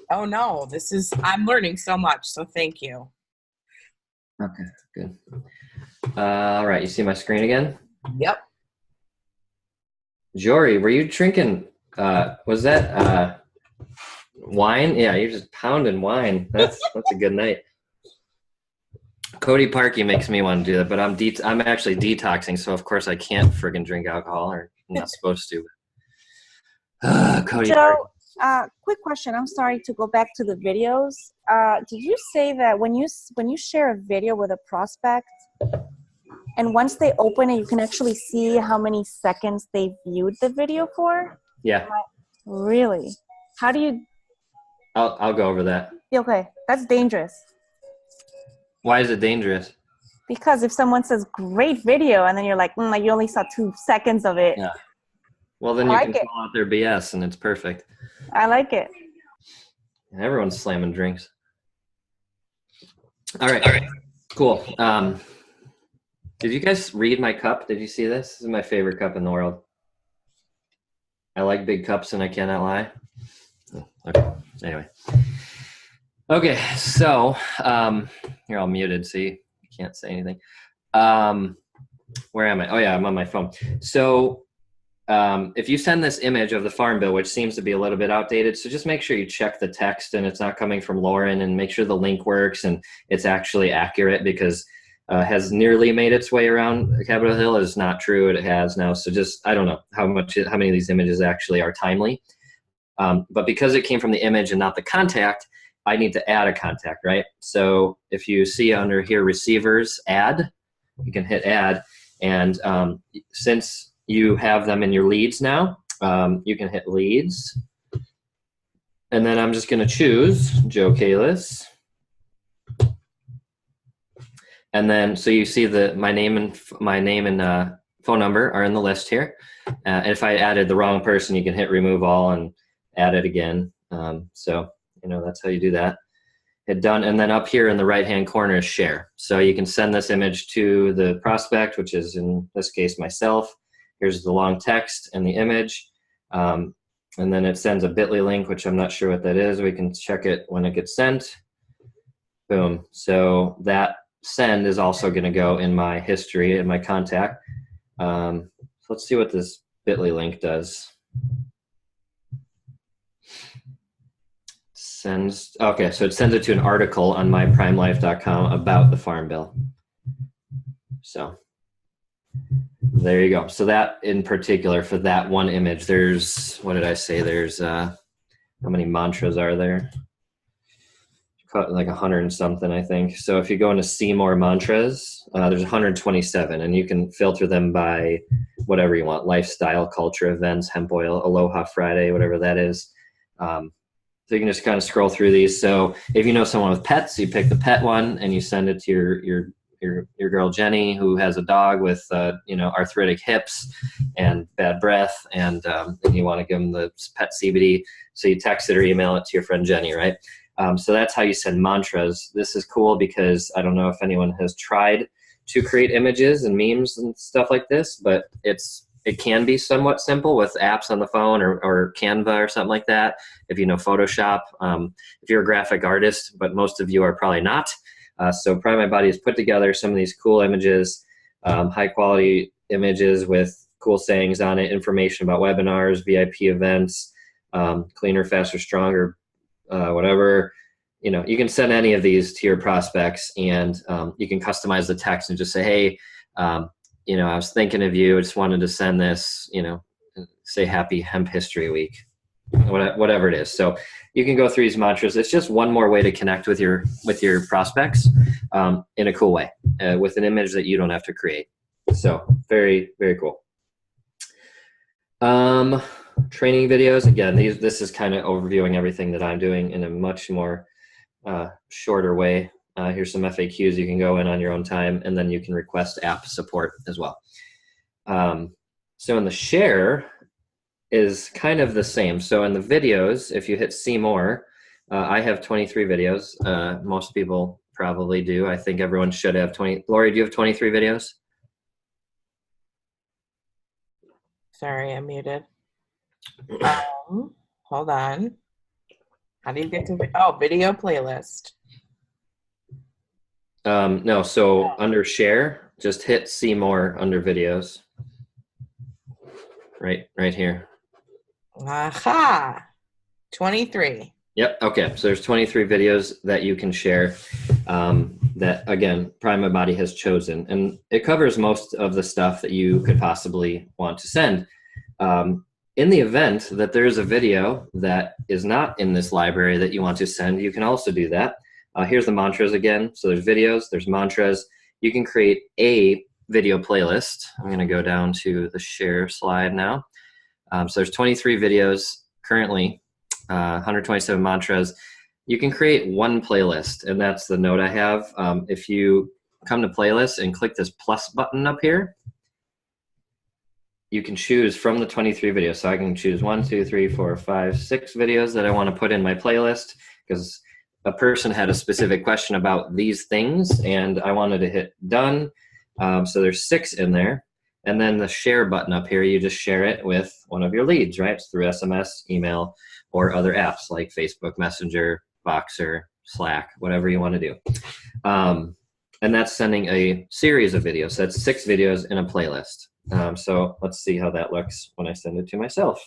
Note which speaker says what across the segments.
Speaker 1: Oh no, I'm learning so much, so thank you.
Speaker 2: Okay, good. All right, you see my screen again?
Speaker 1: Yep.
Speaker 2: Jory, were you drinking, was that wine? Yeah, you're just pounding wine. That's a good night. Cody Parkey makes me want to do that, but I'm actually detoxing, so of course I can't friggin' drink alcohol, or I'm not supposed to. Cody
Speaker 3: Joe,
Speaker 2: Parkey.
Speaker 3: quick question. I'm sorry to go back to the videos. Did you say that when you share a video with a prospect, and once they open it, you can actually see how many seconds they viewed the video for?
Speaker 2: Yeah.
Speaker 3: Really? How do you?
Speaker 2: I'll go over that.
Speaker 3: Okay, that's dangerous.
Speaker 2: Why is it dangerous?
Speaker 3: Because if someone says great video and then you're like, you only saw 2 seconds of it.
Speaker 2: Yeah. Well, then you can call out their BS and it's perfect.
Speaker 3: I like it.
Speaker 2: And everyone's slamming drinks. All right. Cool. Did you guys read my cup? Did you see this? This is my favorite cup in the world. I like big cups and I cannot lie. Okay. Anyway. Okay. So you're all muted, see? You can't say anything. Where am I? Oh, yeah, I'm on my phone. So if you send this image of the farm bill, which seems to be a little bit outdated, so just make sure you check the text and it's not coming from Lauren, and make sure the link works and it's actually accurate, because has nearly made its way around Capitol Hill is not true. It has now. So just, I don't know how many of these images actually are timely. But because it came from the image and not the contact, I need to add a contact, right? So if you see under here, receivers, add, you can hit add. And since you have them in your leads now, you can hit leads. And then I'm just going to choose Joe Kalis. And then, so you see my name and phone number are in the list here. And if I added the wrong person, you can hit remove all and add it again. So, that's how you do that. Hit done. And then up here in the right-hand corner is share. So you can send this image to the prospect, which is in this case myself. Here's the long text and the image. And then it sends a bit.ly link, which I'm not sure what that is. We can check it when it gets sent. Boom. So that send is also going to go in my history and my contact. So let's see what this bit.ly link does. Okay, so it sends it to an article on myprimelife.com about the farm bill. So there you go. So that in particular, for that one image, there's, what did I say? There's, how many mantras are there? Like 100 and something, I think. So if you go into see more mantras, there's 127, and you can filter them by whatever you want: lifestyle, culture, events, hemp oil, Aloha Friday, whatever that is. So you can just kind of scroll through these. So if you know someone with pets, you pick the pet one and you send it to your girl Jenny, who has a dog with arthritic hips and bad breath, and you want to give them the pet CBD. So you text it or email it to your friend Jenny, right? So that's how you send mantras. This is cool because I don't know if anyone has tried to create images and memes and stuff like this, but it can be somewhat simple with apps on the phone or Canva or something like that. If you know Photoshop, if you're a graphic artist, but most of you are probably not. So Prime My Body has put together some of these cool images, high quality images with cool sayings on it, information about webinars, VIP events, cleaner, faster, stronger, whatever. You can send any of these to your prospects, and you can customize the text and just say, hey, I was thinking of you. I just wanted to send this, say happy Hemp History Week, whatever it is. So you can go through these mantras. It's just one more way to connect with your prospects in a cool way, with an image that you don't have to create. So very, very cool. Training videos. Again, this is kind of overviewing everything that I'm doing in a much more shorter way. Here's some FAQs you can go in on your own time, and then you can request app support as well. So in the share is kind of the same. So in the videos, if you hit see more, I have 23 videos. Most people probably do. I think everyone should have 20. Lori, do you have 23 videos?
Speaker 1: Sorry, I'm muted. Hold on. How do you get to, oh, video playlist.
Speaker 2: No, so under share, just hit see more under videos. Right here.
Speaker 1: Aha, 23.
Speaker 2: Yep. Okay. So there's 23 videos that you can share that, again, Prime My Body has chosen. And it covers most of the stuff that you could possibly want to send. In the event that there is a video that is not in this library that you want to send, you can also do that. Here's the mantras again. So there's videos, there's mantras. You can create a video playlist. I'm going to go down to the share slide now. So there's 23 videos currently. 127 mantras. You can create one playlist, and that's the note I have. If you come to playlist and click this plus button up here, you can choose from the 23 videos. So I can choose 1, 2, 3, 4, 5, 6 videos that I want to put in my playlist because a person had a specific question about these things, and I wanted to hit done. So there's 6 in there. And then the share button up here, you just share it with one of your leads, right? It's through SMS, email, or other apps like Facebook Messenger, Voxer, Slack, whatever you want to do. And that's sending a series of videos. So that's 6 videos in a playlist. So let's see how that looks when I send it to myself.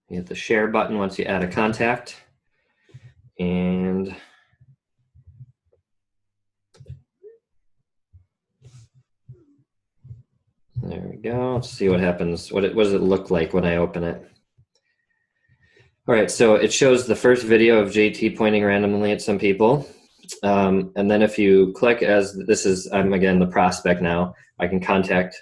Speaker 2: You hit the share button once you add a contact. And there we go. Let's see what happens. What does it look like when I open it? All right, so it shows the first video of JT pointing randomly at some people. And then if you click, as this is, I'm again the prospect now, I can contact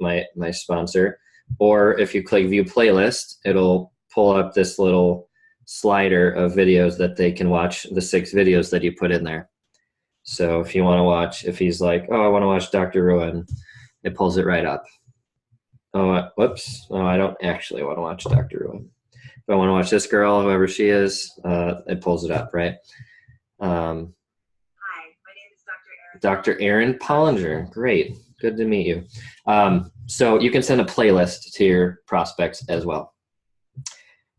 Speaker 2: my sponsor. Or if you click view playlist, it'll pull up this little slider of videos that they can watch, the 6 videos that you put in there. So if you want to watch, if he's like, oh, I want to watch Dr. Ruin, it pulls it right up. Oh, whoops. No, I don't actually want to watch Dr. Ruin. If I want to watch this girl, whoever she is, it pulls it up, right?
Speaker 4: Hi, my name is
Speaker 2: Dr. Erin Pollinger. Great. Good to meet you. So you can send a playlist to your prospects as well.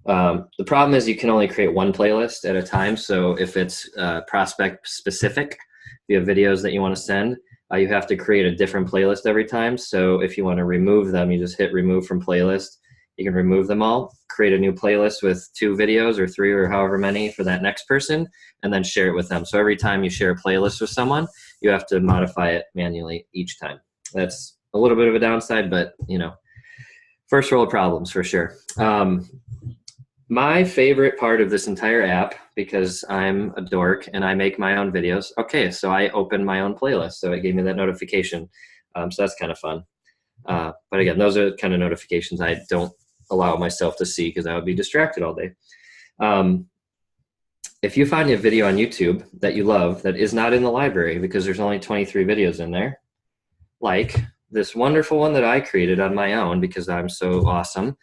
Speaker 2: The problem is you can only create one playlist at a time. So if it's prospect specific, if you have videos that you want to send, you have to create a different playlist every time. So if you want to remove them, you just hit remove from playlist. You can remove them all, create a new playlist with 2 videos or 3 or however many for that next person, and then share it with them. So every time you share a playlist with someone, you have to modify it manually each time. That's a little bit of a downside, but you know, first world problems for sure. My favorite part of this entire app, because I'm a dork and I make my own videos. Okay, so I opened my own playlist, so it gave me that notification. So that's kind of fun. But again, those are the kind of notifications I don't allow myself to see because I would be distracted all day. If you find a video on YouTube that you love that is not in the library because there's only 23 videos in there, like this wonderful one that I created on my own because I'm so awesome.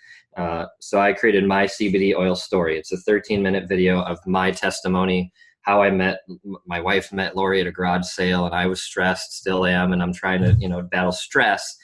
Speaker 2: So I created my CBD oil story. It's a 13-minute video of my testimony, how I met, my wife met Lori at a garage sale and I was stressed, still am, and I'm trying to, you know, battle stress.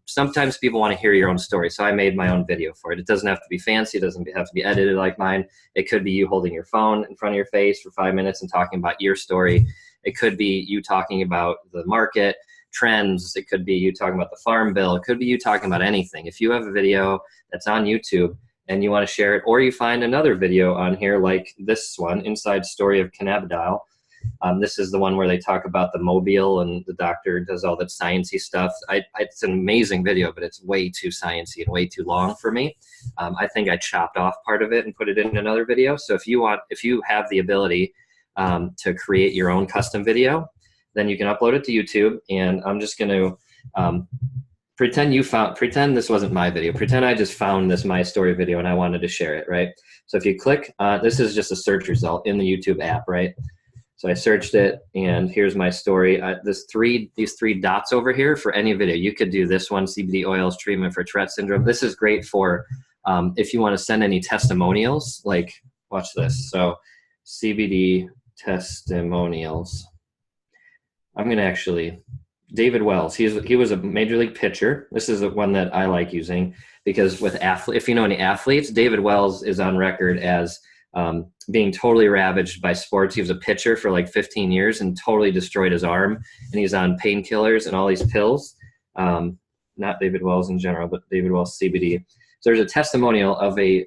Speaker 2: Sometimes people want to hear your own story. So I made my own video for it. It doesn't have to be fancy. It doesn't have to be edited like mine. It could be you holding your phone in front of your face for 5 minutes and talking about your story. It could be you talking about the market trends. It could be you talking about the farm bill. It could be you talking about anything. If you have a video that's on YouTube and you want to share it, or you find another video on here like this one, Inside Story of Cannabidiol. This is the one where they talk about the mobile and the doctor does all that sciencey stuff. It's an amazing video, but it's way too sciencey and way too long for me. I think I chopped off part of it and put it in another video. So if you have the ability to create your own custom video, then you can upload it to YouTube. And I'm just going to pretend this wasn't my video. Pretend I just found this My Story video and I wanted to share it, right? So if you click, this is just a search result in the YouTube app, right? So I searched it, and here's my story. These three dots over here for any video. You could do this one, CBD oils treatment for Tourette syndrome. This is great for if you want to send any testimonials. Like, watch this. So CBD testimonials. I'm going to actually David Wells. He was a major league pitcher. This is the one that I like using because with if you know any athletes, David Wells is on record as being totally ravaged by sports. He was a pitcher for like 15 years and totally destroyed his arm, and he's on painkillers and all these pills. Not David Wells in general, but David Wells CBD. So there's a testimonial of a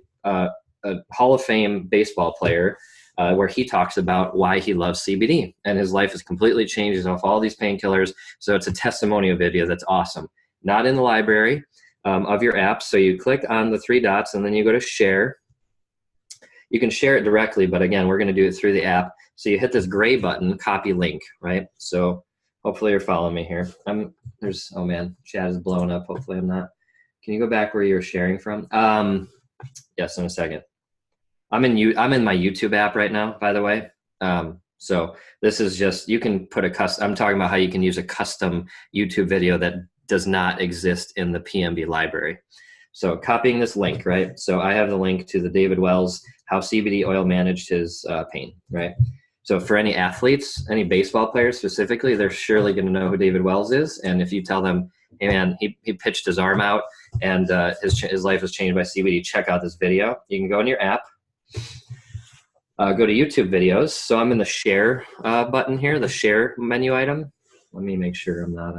Speaker 2: Hall of Fame baseball player where he talks about why he loves CBD, and his life has completely changed. He's off all these painkillers. So it's a testimonial video that's awesome. Not in the library of your app. So you click on the three dots and then you go to share. You can share it directly, but again, we're going to do it through the app. So you hit this gray button, copy link, right? So hopefully you're following me here. Oh man, chat is blowing up. Hopefully I'm not. Can you go back where you're sharing from? Yes, in a second. I'm in my YouTube app right now, by the way. So this is just, you can put I'm talking about how you can use a custom YouTube video that does not exist in the PMB library. So copying this link, right? So I have the link to the David Wells, how CBD oil managed his pain, right? So for any athletes, any baseball players specifically, they're surely going to know who David Wells is. And if you tell them, hey man, he pitched his arm out and his life was changed by CBD, check out this video. You can go in your app, go to YouTube videos. So I'm in the share button here, the share menu item. Let me make sure I'm not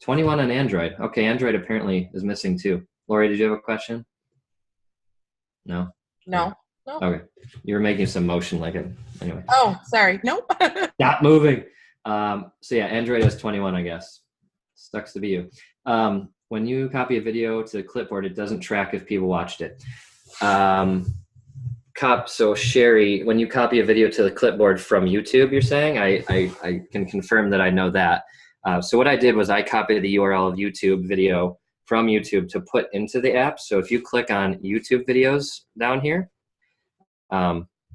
Speaker 2: 21 on Android. Okay, Android apparently is missing too. Lori, did you have a question? No?
Speaker 1: No.
Speaker 2: Okay. You were making some motion like it. Anyway.
Speaker 1: Oh, sorry. Nope.
Speaker 2: Not moving. So yeah, Android has 21, I guess. Sucks to be you. When you copy a video to the clipboard, it doesn't track if people watched it. So Sherry, when you copy a video to the clipboard from YouTube, you're saying? I can confirm that I know that. So what I did was I copied the URL of YouTube video from YouTube to put into the app. So if you click on YouTube videos down here,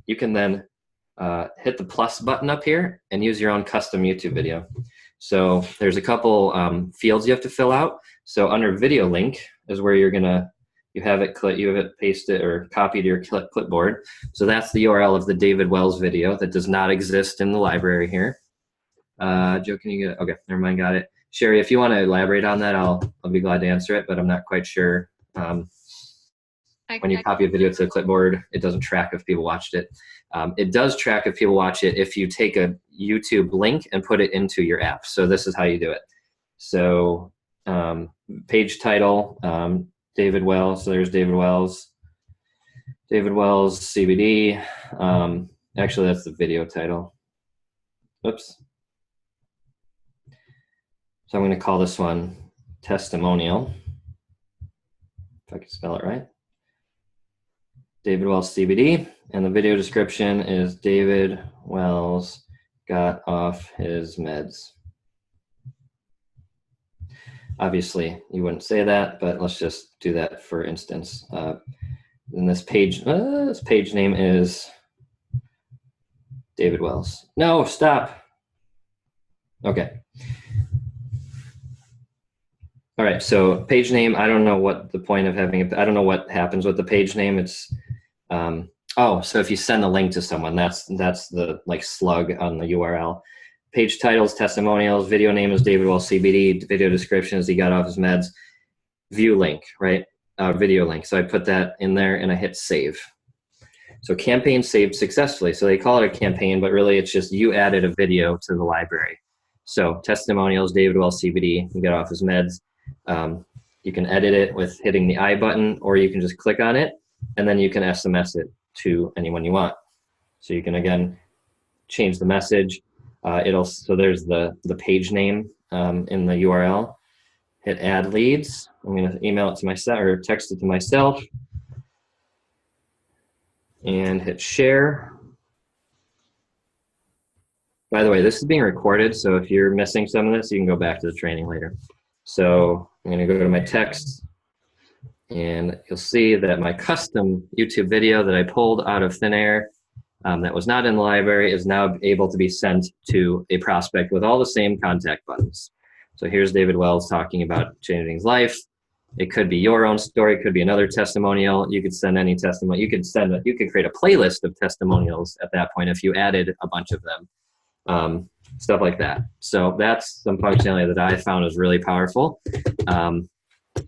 Speaker 2: you can then hit the plus button up here and use your own custom YouTube video. So there's a couple fields you have to fill out. So under video link is where you have it pasted or copied to your clipboard. So that's the URL of the David Wells video that does not exist in the library here. Joe, can you get it? Okay, never mind, got it. Sherry, if you want to elaborate on that, I'll be glad to answer it, but I'm not quite sure. When you copy a video to the clipboard, it doesn't track if people watched it. It does track if people watch it if you take a YouTube link and put it into your app. So this is how you do it. So page title, David Wells. So there's David Wells. David Wells CBD. Actually, that's the video title. Oops. So I'm going to call this one testimonial, if I can spell it right. David Wells CBD, and the video description is David Wells got off his meds. Obviously, you wouldn't say that, but let's just do that for instance. And this page name is David Wells. No, stop. Okay. All right, so page name, I don't know what the point of having it, I don't know what happens with the page name. It's, so if you send the link to someone, that's the like slug on the URL. Page titles, testimonials, video name is David Wells CBD, video description is he got off his meds, view link, right? Video link. So I put that in there and I hit save. So campaign saved successfully. So they call it a campaign, but really it's just you added a video to the library. So testimonials, David Wells CBD, he got off his meds. You can edit it with hitting the I button, or you can just click on it and then you can SMS it to anyone you want. So you can again change the message. So there's the page name in the URL. Hit add leads. I'm going to email it to myself or text it to myself and hit share. By the way, this is being recorded, so if you're missing some of this, you can go back to the training later. So I'm going to go to my text, and you'll see that my custom YouTube video that I pulled out of thin air that was not in the library is now able to be sent to a prospect with all the same contact buttons. So here's David Wells talking about changing his life. It could be your own story. It could be another testimonial. You could send any testimonial. You could create a playlist of testimonials at that point if you added a bunch of them. stuff like that. So that's some functionality that I found is really powerful.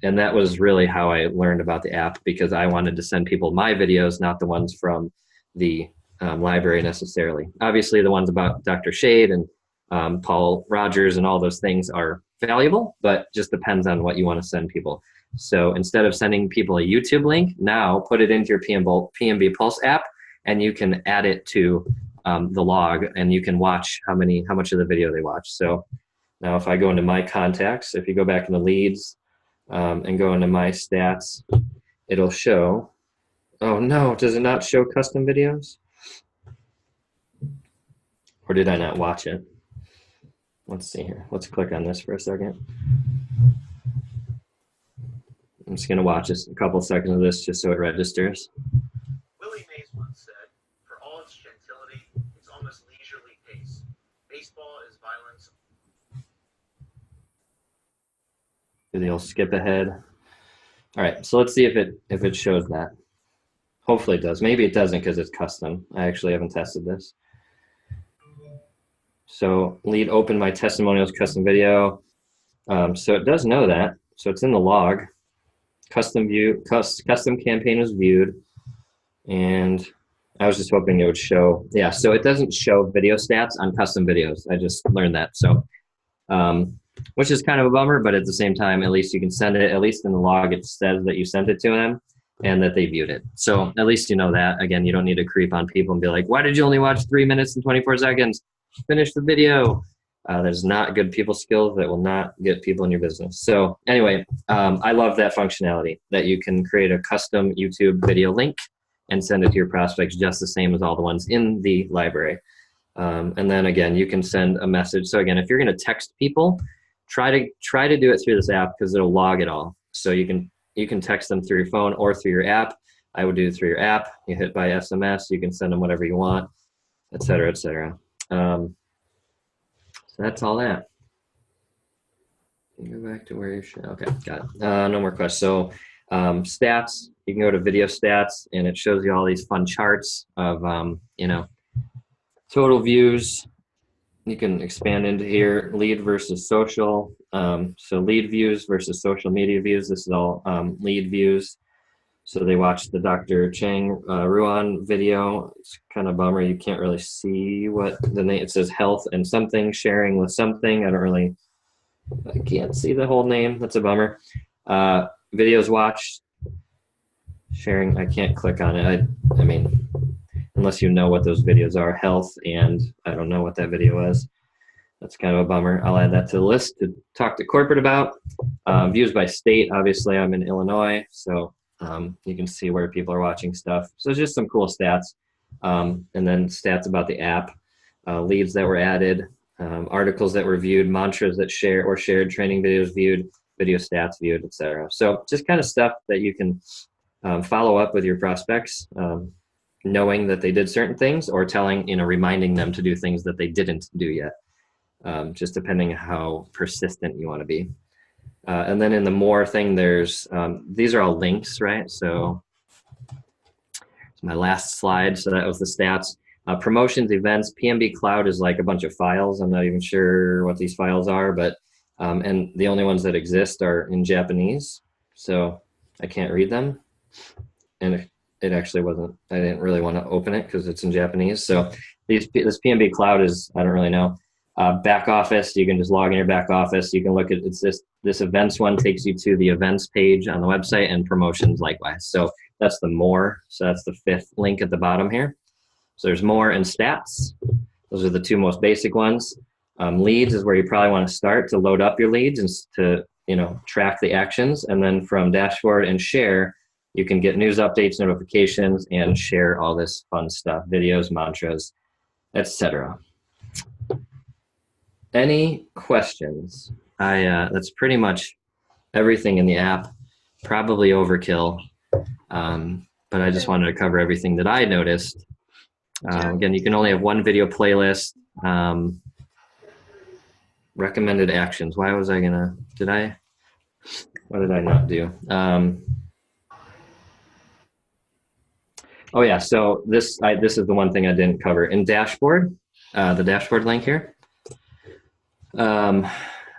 Speaker 2: And that was really how I learned about the app, because I wanted to send people my videos, not the ones from the library necessarily. Obviously, the ones about Dr. Shade and Paul Rogers and all those things are valuable, but just depends on what you want to send people. So instead of sending people a YouTube link, now put it into your PMB Pulse app, and you can add it to the log, and you can watch how much of the video they watch. So now if I go into my contacts, if you go back into leads and go into my stats, it'll show, oh no, does it not show custom videos? Or did I not watch it? Let's see here. Let's click on this for a second. I'm just going to watch this, a couple seconds of this just so it registers.
Speaker 5: Willie Mays once said, "For all its gentility, it's almost leisurely pace. Baseball is violence."
Speaker 2: They'll skip ahead. All right, so let's see if it shows that. Hopefully it does. Maybe it doesn't because it's custom. I actually haven't tested this. So lead open my testimonials custom video. So it does know that. So it's in the log. Custom campaign was viewed, and I was just hoping it would show. Yeah, so it doesn't show video stats on custom videos. I just learned that. So, which is kind of a bummer, but at the same time, at least you can send it. At least in the log, it says that you sent it to them and that they viewed it. So at least you know that. Again, you don't need to creep on people and be like, "Why did you only watch 3 minutes and 24 seconds? Finish the video." There's not good people skills that will not get people in your business. So anyway, I love that functionality that you can create a custom YouTube video link and send it to your prospects just the same as all the ones in the library. And then again, you can send a message. So again, if you're going to text people, try to do it through this app because it'll log it all. So you can text them through your phone or through your app. I would do it through your app. You hit by SMS, you can send them whatever you want, et cetera, et cetera. So that's all that. Go back to where you should. Okay, got it. No more questions. So stats, you can go to video stats, and it shows you all these fun charts of, total views. You can expand into here, lead versus social. So lead views versus social media views. This is all lead views. So they watched the Dr. Chang Ruan video. It's kind of a bummer. You can't really see what the name, it says health and something, sharing with something. I can't see the whole name. That's a bummer. Videos watched, sharing, I can't click on it. I mean, unless you know what those videos are, health, and I don't know what that video was. That's kind of a bummer. I'll add that to the list to talk to corporate about. Views by state, obviously I'm in Illinois, so you can see where people are watching stuff. So it's just some cool stats. And then stats about the app, leads that were added, articles that were viewed, mantras that shared, training videos viewed, video stats viewed, etc. So just kind of stuff that you can follow up with your prospects, knowing that they did certain things or reminding them to do things that they didn't do yet, just depending on how persistent you want to be. And then in the more thing, there's, these are all links, right? So it's my last slide. So that was the stats. Promotions, events, PMB Cloud is like a bunch of files. I'm not even sure what these files are, but, and the only ones that exist are in Japanese. So I can't read them. And it actually wasn't, I didn't really want to open it because it's in Japanese. So this PMB Cloud is, I don't really know. Back office, you can just log in your back office. You can look at, it's this events one takes you to the events page on the website, and promotions likewise. So that's the more. So that's the 5th link at the bottom here. So there's more and stats. Those are the 2 most basic ones. Leads is where you probably want to start to load up your leads and to track the actions. And then from dashboard and share, you can get news updates, notifications, and share all this fun stuff, videos, mantras, etc. Any questions? That's pretty much everything in the app. Probably overkill, but I just wanted to cover everything that I noticed. Again, you can only have one video playlist. Recommended actions. Why was I gonna? What did I not do? Oh yeah. So this is the one thing I didn't cover in dashboard. The dashboard link here.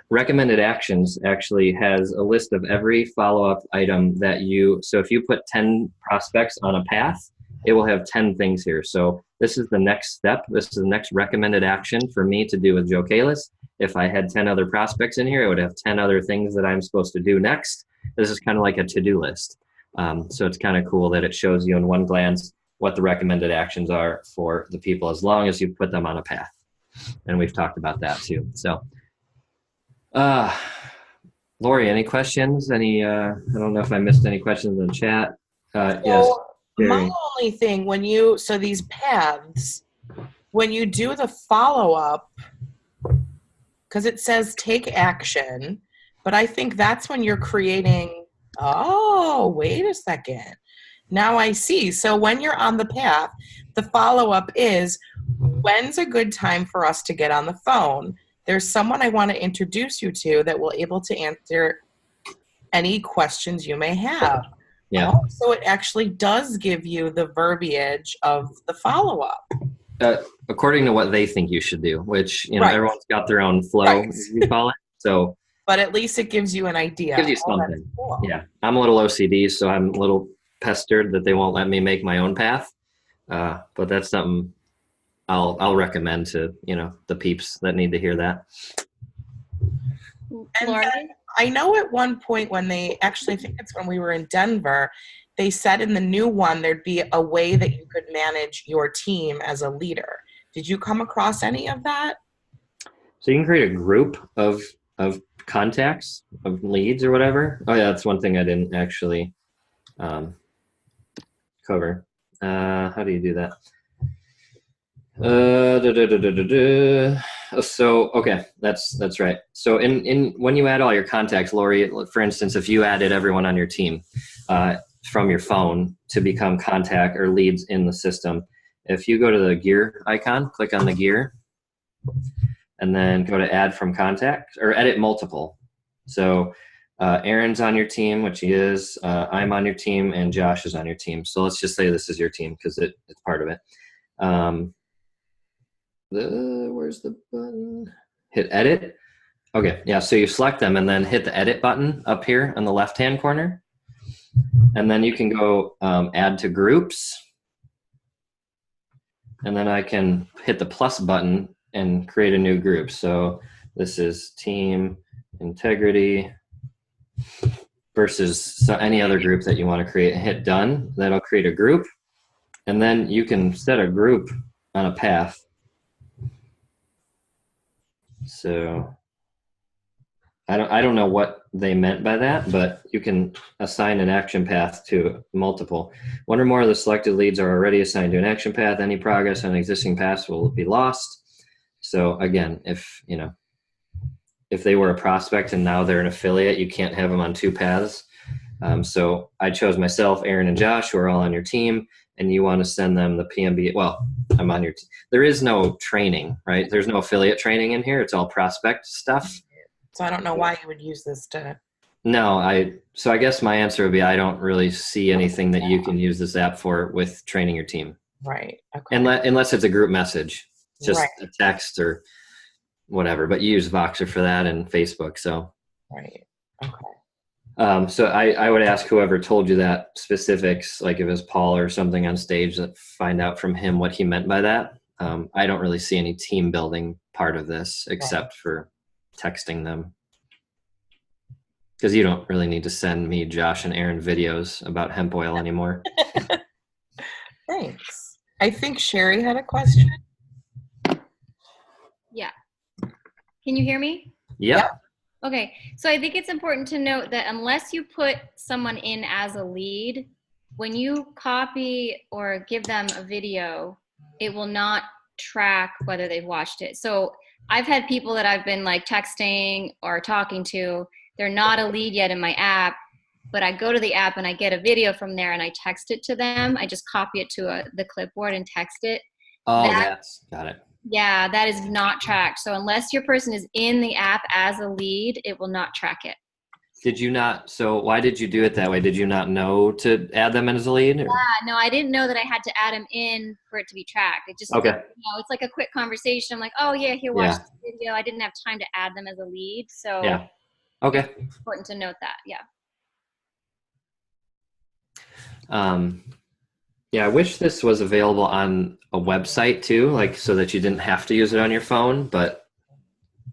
Speaker 2: Recommended actions actually has a list of every follow-up item that so if you put 10 prospects on a path, it will have 10 things here. So this is the next step. This is the next recommended action for me to do with Joe Kalis. If I had 10 other prospects in here, it would have 10 other things that I'm supposed to do next. This is kind of like a to-do list. So it's kind of cool that it shows you in one glance what the recommended actions are for the people, as long as you put them on a path. And we've talked about that too. So, Lori, any questions? I don't know if I missed any questions in the chat. Yes.
Speaker 1: My only thing, so these paths, when you do the follow-up, because it says take action, but I think that's when you're creating, wait a second. Now I see. So when you're on the path, the follow-up is, when's a good time for us to get on the phone? There's someone I want to introduce you to that will able to answer any questions you may have.
Speaker 2: Yeah.
Speaker 1: So it actually does give you the verbiage of the follow-up.
Speaker 2: According to what they think you should do, which,
Speaker 1: Right.
Speaker 2: everyone's got their own flow,
Speaker 1: Right.
Speaker 2: as you call it. So
Speaker 1: But at least it gives you an idea.
Speaker 2: gives you
Speaker 1: Oh, that's
Speaker 2: something.
Speaker 1: cool.
Speaker 2: Yeah. I'm a little OCD, so I'm a little pestered that they won't let me make my own path. But that's something I'll recommend to, the peeps that need to hear that.
Speaker 1: And
Speaker 6: Lori?
Speaker 1: then I know at one point when I think it's when we were in Denver, they said in the new one there'd be a way that you could manage your team as a leader. Did you come across any of that?
Speaker 2: So you can create a group of contacts, of leads or whatever. Oh yeah, that's one thing I didn't actually cover. How do you do that? So okay, that's right. So in when you add all your contacts, Lori, for instance, if you added everyone on your team from your phone to become contact or leads in the system, if you go to the gear icon, click on the gear, and then go to add from contact or edit multiple. So Aaron's on your team, which he is. I'm on your team, and Josh is on your team. So let's just say this is your team because it's part of it. Where's the button? Hit edit. Okay, yeah, so you select them and then hit the edit button up here on the left-hand corner. And then you can go add to groups. And then I can hit the plus button and create a new group. So this is team integrity versus any other group that you want to create. Hit done. That'll create a group. And then you can set a group on a path. So I don't know what they meant by that, but you can assign an action path to multiple. One or more of the selected leads are already assigned to an action path. Any progress on existing paths will be lost. So again, if they were a prospect and now they're an affiliate, you can't have them on two paths. So I chose myself, Aaron, and Josh, who are all on your team, and you want to send them the PMB. Well, I'm on your team. There is no training, right? There's no affiliate training in here. It's all prospect stuff.
Speaker 1: So I don't know why you would use this to.
Speaker 2: No, so I guess my answer would be I don't really see anything that you can use this app for with training your team.
Speaker 1: Right. Okay.
Speaker 2: Unless it's a group message, just
Speaker 1: Right.
Speaker 2: a text or whatever. But you use Voxer for that and Facebook. So.
Speaker 1: Right. Okay.
Speaker 2: So I would ask whoever told you that specifics, like if it was Paul or something on stage, that find out from him what he meant by that. I don't really see any team building part of this except for texting them. Because you don't really need to send me, Josh, and Aaron videos about hemp oil anymore.
Speaker 1: Thanks. I think Sherry had a question.
Speaker 6: Yeah. Can you hear me?
Speaker 2: Yep.
Speaker 6: Okay, so I think it's important to note that unless you put someone in as a lead, when you copy or give them a video, it will not track whether they've watched it. So I've had people that I've been like texting or talking to, they're not a lead yet in my app, but I go to the app and I get a video from there and I text it to them. I just copy it to the clipboard and text it.
Speaker 2: Oh, that's got it.
Speaker 6: Yeah, that is not tracked. So unless your person is in the app as a lead, it will not track it.
Speaker 2: Did you not? So why did you do it that way? Did you not know to add them as a lead? Or?
Speaker 6: No, I didn't know that I had to add them in for it to be tracked. It just,
Speaker 2: Okay.
Speaker 6: it's like a quick conversation. I'm like, oh yeah, here, watch this video. I didn't have time to add them as a lead. So
Speaker 2: Yeah. Okay.
Speaker 6: it's important to note that. Yeah.
Speaker 2: Yeah, I wish this was available on a website too, like so that you didn't have to use it on your phone. But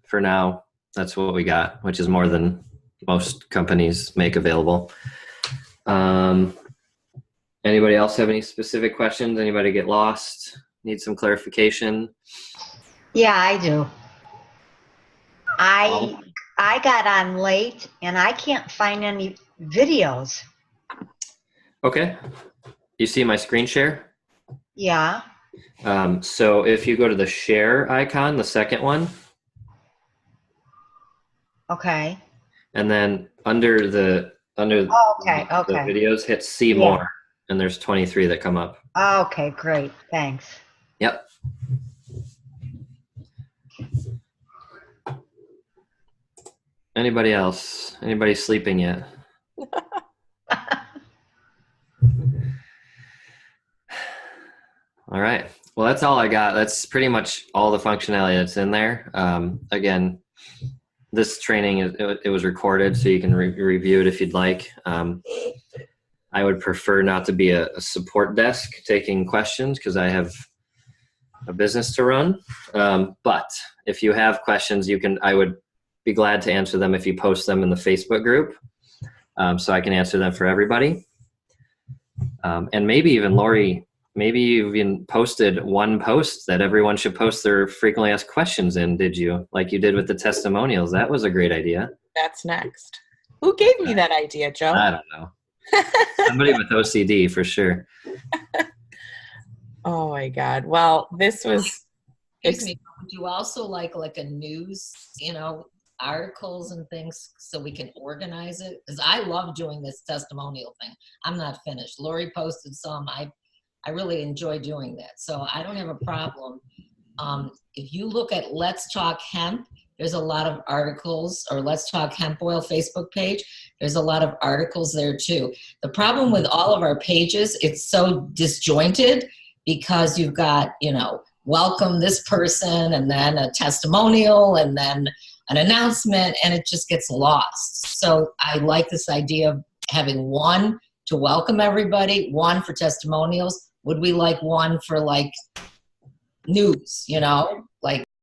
Speaker 2: for now, that's what we got, which is more than most companies make available. Anybody else have any specific questions? Anybody get lost? Need some clarification?
Speaker 7: Yeah, I do. I got on late and I can't find any videos.
Speaker 2: Okay. You see my screen share?
Speaker 7: Yeah.
Speaker 2: So if you go to the share icon, the second one,
Speaker 7: Okay.
Speaker 2: and then under the videos, hit see more, and there's 23 that come up.
Speaker 7: Okay, great. Thanks.
Speaker 2: Yep. Anybody else? Anybody sleeping yet? All right. Well, that's all I got. That's pretty much all the functionality that's in there. Again, this training, it was recorded, so you can review it if you'd like. I would prefer not to be a support desk taking questions because I have a business to run. But if you have questions, I would be glad to answer them if you post them in the Facebook group, so I can answer them for everybody. And maybe even Lori, maybe you've even posted one post that everyone should post their frequently asked questions in, did you? Like you did with the testimonials. That was a great idea.
Speaker 1: That's next. Who gave me that idea, Joe?
Speaker 2: I don't know. Somebody with OCD for sure.
Speaker 1: Oh my God. Well, this was.
Speaker 8: Excuse me, would you also like a news, articles and things so we can organize it? Because I love doing this testimonial thing. I'm not finished. Lori posted some. I really enjoy doing that. So I don't have a problem. If you look at Let's Talk Hemp, there's a lot of articles, or Let's Talk Hemp Oil Facebook page. There's a lot of articles there too. The problem with all of our pages, it's so disjointed because you've got, welcome this person and then a testimonial and then an announcement, and it just gets lost. So I like this idea of having one to welcome everybody, one for testimonials. Would we like one for news,